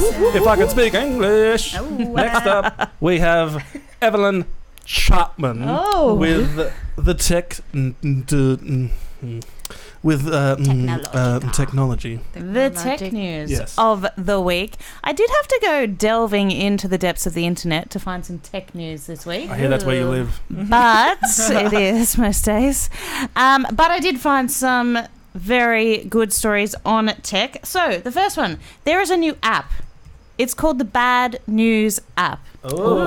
If I could speak English. Next up, we have Evelyn Chapman with the technology. The tech news Yes. of the week. I did have to go delving into the depths of the internet to find some tech news this week. I hear that's where you live. But it is most days. But I did find some very good stories on tech. So the first one, there is a new app. It's called the Bad News app. Oh.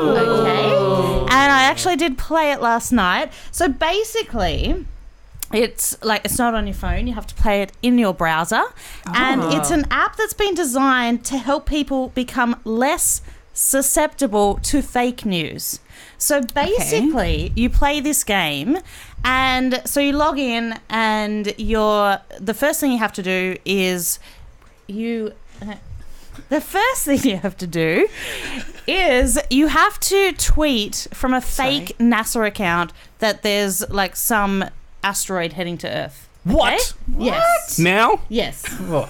Okay. And I actually did play it last night. So basically, it's not on your phone. You have to play it in your browser. And it's an app that's been designed to help people become less susceptible to fake news. So basically, you play this game, and so you log in, and the first thing you have to do is you have to tweet from a fake NASA account that there's like some asteroid heading to Earth. Okay? What? Yes. Now? Yes. Oh.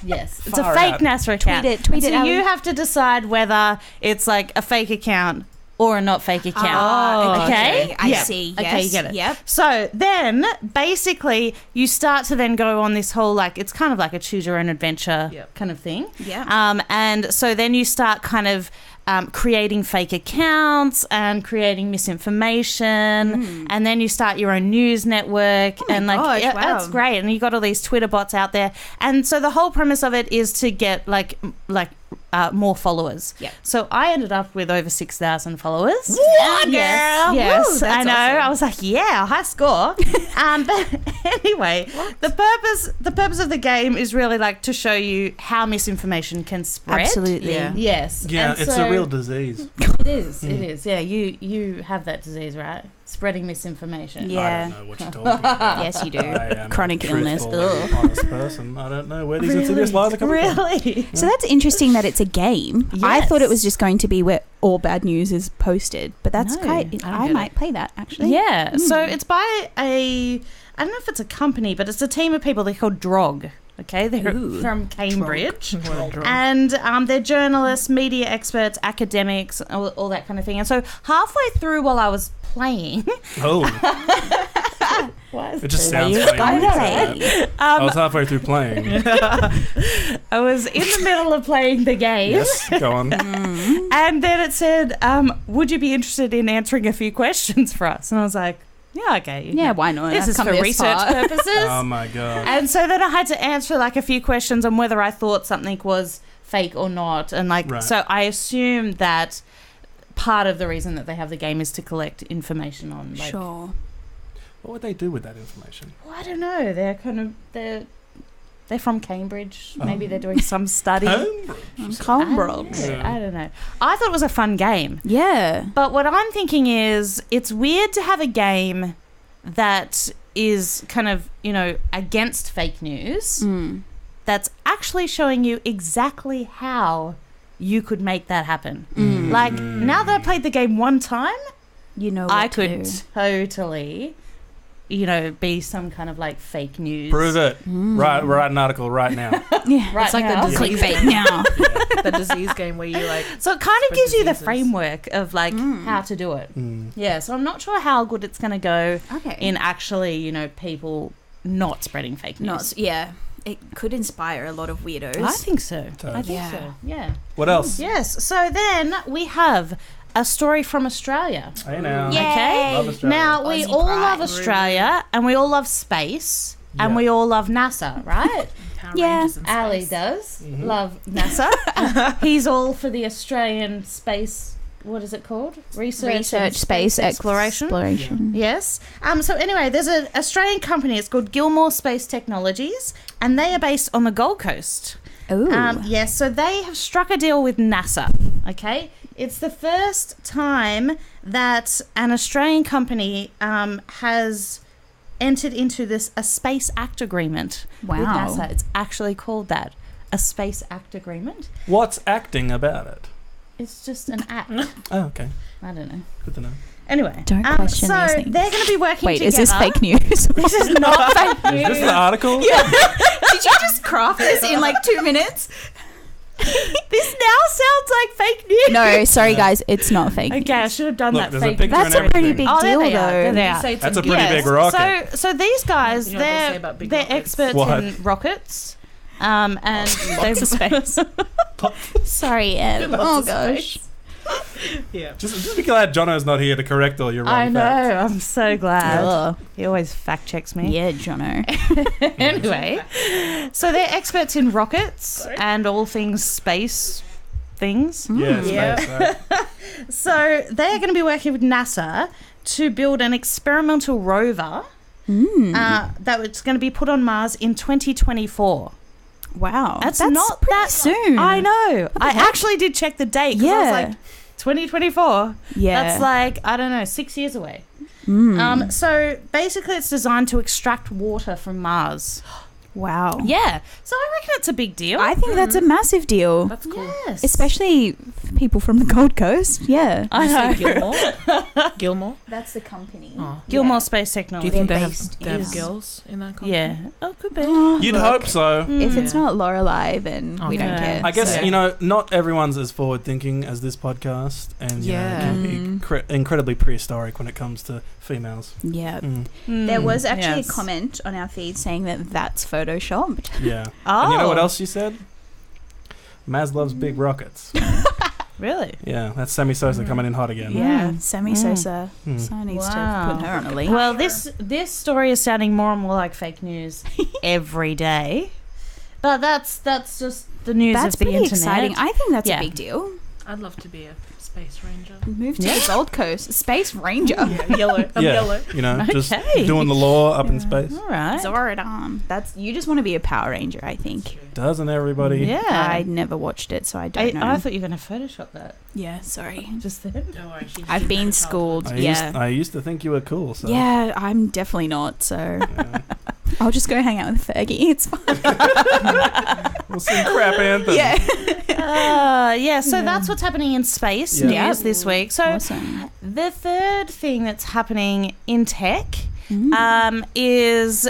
Yes. It's a fake NASA account. Tweet it. So you have to decide whether it's like a fake account or a not fake account. Oh, okay. I see. Yes. Okay, you get it. Yep. So then basically you start to then go on this whole it's kind of like a choose your own adventure kind of thing. Yeah. And so then you start kind of creating fake accounts and creating misinformation, and then you start your own news network, gosh, wow. That's great. And you got all these Twitter bots out there, and so the whole premise of it is to get more followers. Yeah. So I ended up with over 6,000 followers. What, yes, girl? yes, Woo, I that's know. awesome. I was like, yeah, high score. But anyway, the purpose of the game is really to show you how misinformation can spread. Absolutely. Yeah. Yes. Yeah, And it's so a real disease. It is. It is. Yeah, you have that disease, right? Spreading misinformation. Yeah. I don't know what you're talking about. Yes, you do. I am Chronic a illness. truthful and honest person. I don't know where these insidious lies are coming from. Really? So that's interesting that it's a game. I Yes. thought it was just going to be where all bad news is posted, but that's No, quite. I get might play that actually. Yeah. So it's by I don't know if it's a company, but it's a team of people. They're called Drog. Okay, they're Ooh. from Cambridge. Drog. And they're journalists, media experts, academics, all that kind of thing. And so halfway through while I was playing... Oh. It just sounds funny. when you say that. I was halfway through playing. I was in the middle of playing the game. Yes, go on. And then it said, would you be interested in answering a few questions for us? And I was like, yeah, okay. Yeah, why not? This I've is come for this research far. purposes. Oh my god. And so then I had to answer a few questions on whether I thought something was fake or not. And Right. so I assumed that part of the reason that they have the game is to collect information on Sure. What would they do with that information? Well, I don't know. They're from Cambridge. Maybe they're doing some study. Cambridge. I don't know. I thought it was a fun game. Yeah. But what I'm thinking is it's weird to have a game that is kind of, against fake news that's actually showing you exactly how you could make that happen. Now that I played the game one time, You know what I to could do. totally, be some kind of fake news. Prove it. Write an article right now. Yeah. Right It's like now. the disease Clickbait now. the disease game where you So it kind of spread gives you the diseases. framework of how to do it. Yeah, so I'm not sure how good it's going to go Okay. in actually, people not spreading fake news. Yeah. It could inspire a lot of weirdos. I think so. Totally. I think Yeah. so. Yeah. What else? Yes. So then we have a story from Australia. Hey now. Yay. Okay. Love Australia. Now we Aussie all pride. love Australia and we all love space and Yeah. we all love NASA, right? Power Yeah. Rangers in Ali space. does Mm-hmm. love NASA. He's all for the Australian space. What is it called? Research and space exploration. Yes. So anyway, there's an Australian company. It's called Gilmore Space Technologies, and they are based on the Gold Coast. Ooh. Yes. So they have struck a deal with NASA. Okay. It's the first time that an Australian company has entered into a Space Act Agreement with Wow. NASA. It's actually called that, a Space Act Agreement. What's acting about it? It's just an act. Oh, okay. I don't know. Good to know. Anyway, Don't question so these things. they're going to be working Wait, together. is this fake news? This is not fake Is news. this the article? Did you just craft this in 2 minutes? This now sounds like fake news. No, sorry guys, it's not fake. Okay, I should have done Look, that there's a fake. picture That's and a pretty everything. big There deal, they are. There though. they are. That's a pretty big rocket. So these guys, You know what they say about big they're rockets? experts What? in rockets. And Lots of space. Sorry, Em. Oh gosh. Yeah. Just be glad Jono's not here to correct all your wrong I know. facts. I'm so glad. Ugh. He always fact checks me. Yeah, Jono. Anyway, so they're experts in rockets and all things space things. Yeah, Yeah. space, right? So they're going to be working with NASA to build an experimental rover that was going to be put on Mars in 2024. Wow. That's That's not pretty that soon. I know. I actually did check the date. 'Cause I was Yeah. like, 2024. Yeah. That's like, I don't know, 6 years away. Mm. So basically, it's designed to extract water from Mars. Wow. Yeah. So I reckon it's a big deal. I think that's a massive deal. That's cool. Yes. Especially for people from the Gold Coast. Yeah. I know. Gilmore? Gilmore? That's the company. Oh. Gilmore Space Do Technology. you think They're they based have in- girls in that company? Yeah. Oh, could be. You'd hope so. If it's Yeah. not Lorelei, then we don't Okay. care. I guess, So- not everyone's as forward-thinking as this podcast, and Yeah. it can be incredibly prehistoric when it comes to females. Yeah. Mm. There was actually Yes. a comment on our feed saying that that's photoshopped. Yeah. Oh. And you know what else she said? Maz loves big rockets. Really? Yeah, that's Sammy Sosa coming in hot again. Yeah. Sammy Mm. Sosa. Mm. So needs Wow. to put her on a link. Well, this story is sounding more and more like fake news every day. But that's just the news That's of the pretty internet. exciting. I think that's Yeah. a big deal. I'd love to be a space ranger. Move to Yeah. the Gold Coast. Space Ranger. Yeah, yellow. I'm yellow. Just Okay. doing the law up in space. All right. Zordon. That's you just want to be a Power Ranger, I think. Doesn't everybody? Yeah. I never watched it, so I don't know. I thought you were going to Photoshop that yeah, sorry. just then. Don't worry. She I've did been my childhood. schooled. I Yeah. used to think you were cool, so. Yeah, I'm definitely not, so Yeah. I'll just go hang out with Fergie. It's fine. We'll sing crap anthem. Yeah, so that's what's happening in space Yeah. news this week. So Awesome. the third thing that's happening in tech Mm. is,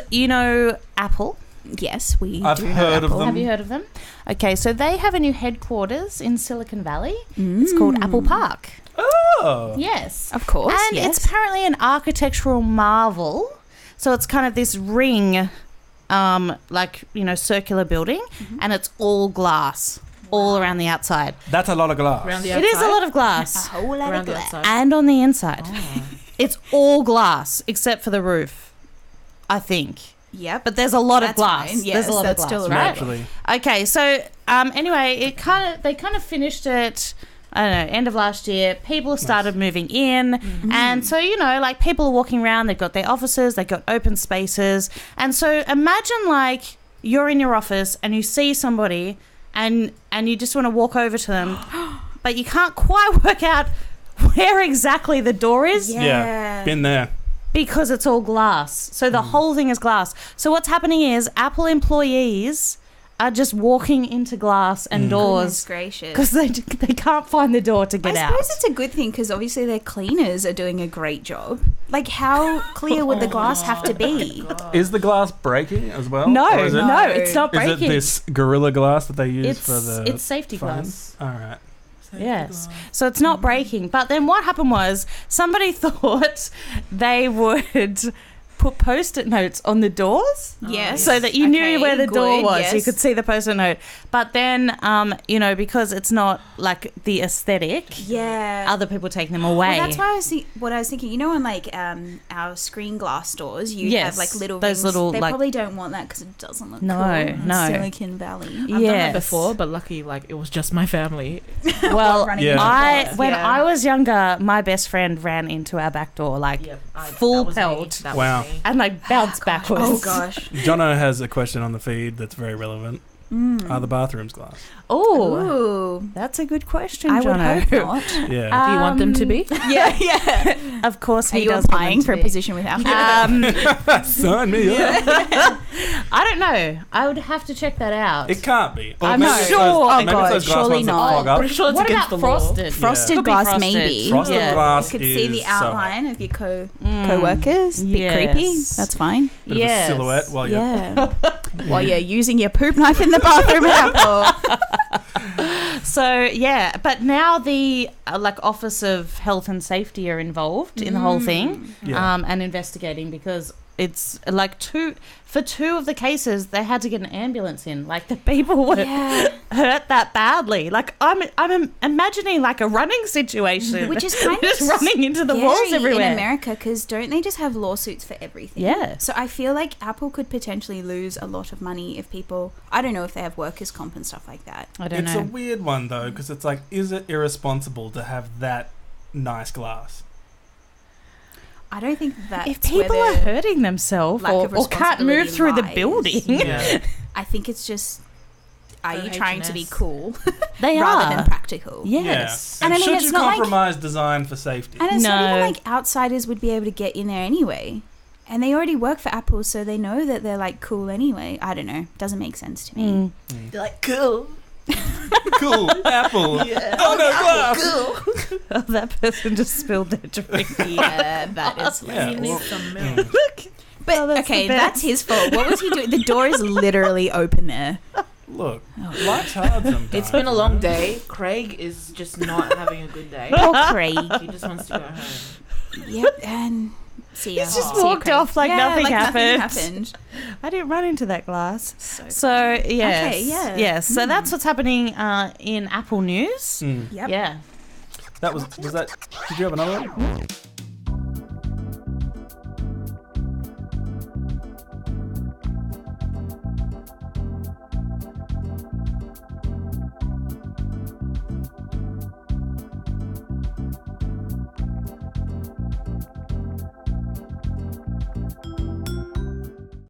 Apple. Yes, we I've do heard have of Apple. them. Have you heard of them? Okay, so they have a new headquarters in Silicon Valley. Mm. It's called Apple Park. Oh. Yes. Of course, And yes. it's apparently an architectural marvel. So it's kind of this ring, circular building, and it's all glass, all around the outside. That's a lot of glass. Around the It is a outside? lot of glass. whole lot Around of the glass. outside. And on the inside. Oh. It's all glass except for the roof, I think. Yep. But there's a lot of That's glass. fine. Yes, There's a lot that's of glass, still right? Naturally. Okay, so anyway, they kind of finished it. I don't know, end of last year. People started moving in, and so people are walking around. They've got their offices, they've got open spaces, and so imagine you're in your office and you see somebody, and you just want to walk over to them, but you can't quite work out where exactly the door is. Yeah. Been there. Because it's all glass. So the whole thing is glass. So what's happening is Apple employees are just walking into glass and Goodness doors gracious. because they can't find the door to get I out. suppose it's a good thing because obviously their cleaners are doing a great job. Like, how clear would the glass have to be? Is the glass breaking as well? No, Or is it, no, it's not Is it breaking. this Gorilla Glass that they use for the It's safety phones? glass. All right. Yes. So it's not breaking. But then what happened was somebody thought they would put Post-it notes on the doors. Yes. So that you knew Okay, where the door good, was. yes. You could see the Post-it note. But then, because it's not like the aesthetic, Yeah. other people take them away. Well, that's why what I was thinking. You know, on our screen glass doors, you Yes, have little those rings. little, They like- probably don't want that because it doesn't look No, cool in no. Silicon Valley. I've done Yes. that before, but lucky, it was just my family. Well, Running Yeah. into glass. when Yeah. I was younger, my best friend ran into our back door full pelt Wow. and bounced backwards. Oh gosh. Jono has a question on the feed that's very relevant. Are the bathrooms glass? Oh, Ooh. that's a good question, I would Jono. hope not. Yeah. Do you want them to be? Yeah. Of course, Are he you does applying want for them a to be. position with Apple? Sign me up. I don't know. I would have to check that out. It can't be. Or I'm maybe not it's sure. those- Oh, maybe it's God, those glass surely ones that not. fog up. Pretty sure it's What against about the law. frosted? Frosted Could be glass, frosted. maybe. Frosted Yeah. glass You could is see the so outline of your co-workers. Bit Yes. creepy. That's fine. Bit Yes. of a silhouette while you're... Yeah. while you're using your poop knife in the bathroom at Apple. So yeah, but now the Office of Health and Safety are involved in the whole thing, and investigating because it's like two of the cases they had to get an ambulance in. Like the people were hurt that badly. Like I'm imagining like a running situation, which is kind of just running into the walls everywhere in America, because don't they just have lawsuits for everything? Yeah. So I feel like Apple could potentially lose a lot of money if people. I don't know if they have workers' comp and stuff like that. I don't know. It's a weird one though, because it's like, is it irresponsible to have that nice glass? I don't think that if people are hurting themselves or can't move through the building, I think it's just. Are you trying to be cool? They rather than practical. Yes. Yeah. And I mean, should you compromise design for safety? And it's not even like outsiders would be able to get in there anyway. And they already work for Apple, so they know that they're like cool anyway. I don't know. Doesn't make sense to me. They're like, cool. Cool. Apple. Yeah. Oh no, glass. Cool. Oh, that person just spilled their drink. Yeah, that is He needs some milk. But okay, that's his fault. What was he doing? The door is literally open there. Look, life's hard sometimes. It's been a long day. Craig is just not having a good day. Poor Craig. He just wants to go home. Yep, and see ya. He's just walked off like nothing happened. Nothing happened. I didn't run into that glass. So yes. Okay, yeah. Yes. So that's what's happening in Apple News. Yep. Yeah. Was that? Did you have another one?